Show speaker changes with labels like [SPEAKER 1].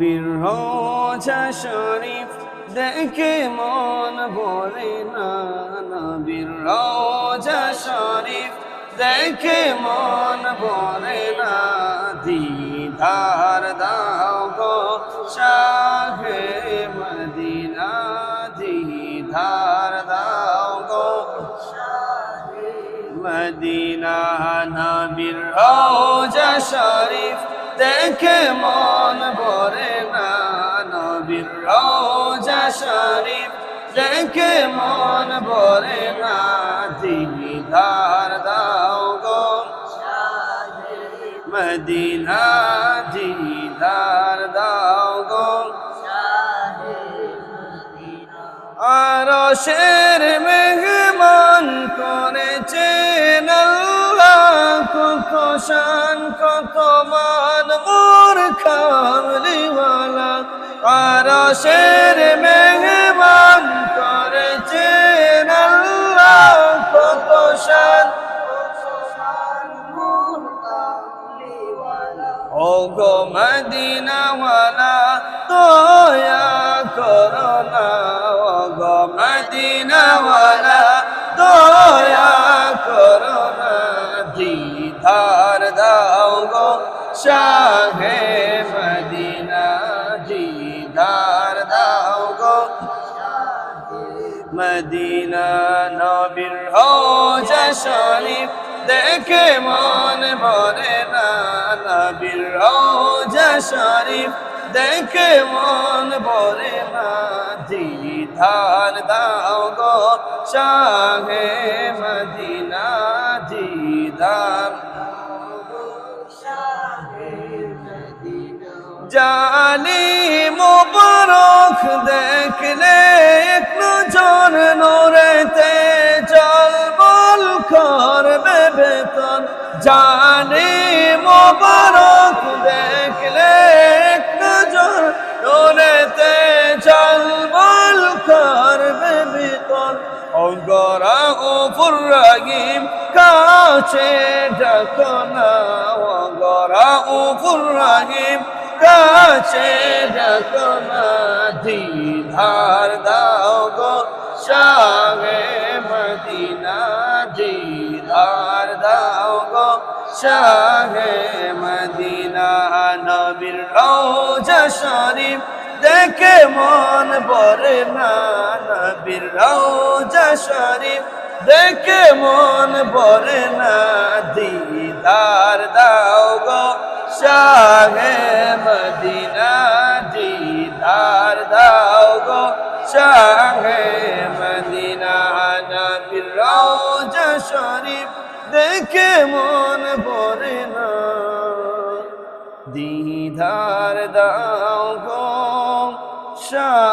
[SPEAKER 1] নবীর রওজা শরীফ দেখে মন ভরে না, নবীর রওজা শরীফ দেখে মন ভরে না। দিদার দাও গো শাহে মদিনা, দিদার দাও গো মদিনা। নবীর রওজা শরীফ দেখে মন ভরে না, নবীর রওজা শরীফ দেখে মন ভরে না। দিদার দাও গো মদিনা, দিদার দাও গো আরশের মেহমান করেছেন আল্লাহ, কত শান কত মান মোর কামলিওয়ালা। আরশের মেহমান করেছেন আল্লাহ, কত শান ও গো মদিনাওয়ালা দয়া করো না, ও গো মদিনাওয়ালা দয়া করো না। দিদার দাও গো শাহে মদিনা, দিদার দাও গো মদিনা। নবীর রওজা শরীফ দেখে মন ভরে না, নবীর রওজা শরীফ দেখে মন ভরে না। দিদার দাও গো শাহে মদিনা, দিদার জানি মুবারক দেখলে এক নজর নূরেতে জলমল করবে ভেতর। জানি মুবারক দেখলে এক নজর নূরেতে জলমল করবে ভেতর। অঙ্গরা উপর রাগিম কাছে ডাকো না, অঙ্গরা উপর রাগিম কাছে ডাকো না। দিদার দাও গো শাহে মদিনা, দিদার দাও গো শাহে মদিনা। নবীর রওজা শরীফ দেখে মন ভরে না, নবীর রওজা শরীফ দেখে মন ভরে না। দিদার দাও গো শাহে মদিনা, দিদার দাও গো শাহে মদিনা। নবীর রওজা শরীফ দেখে মন ভরে না, দিদার দাও গো শাহে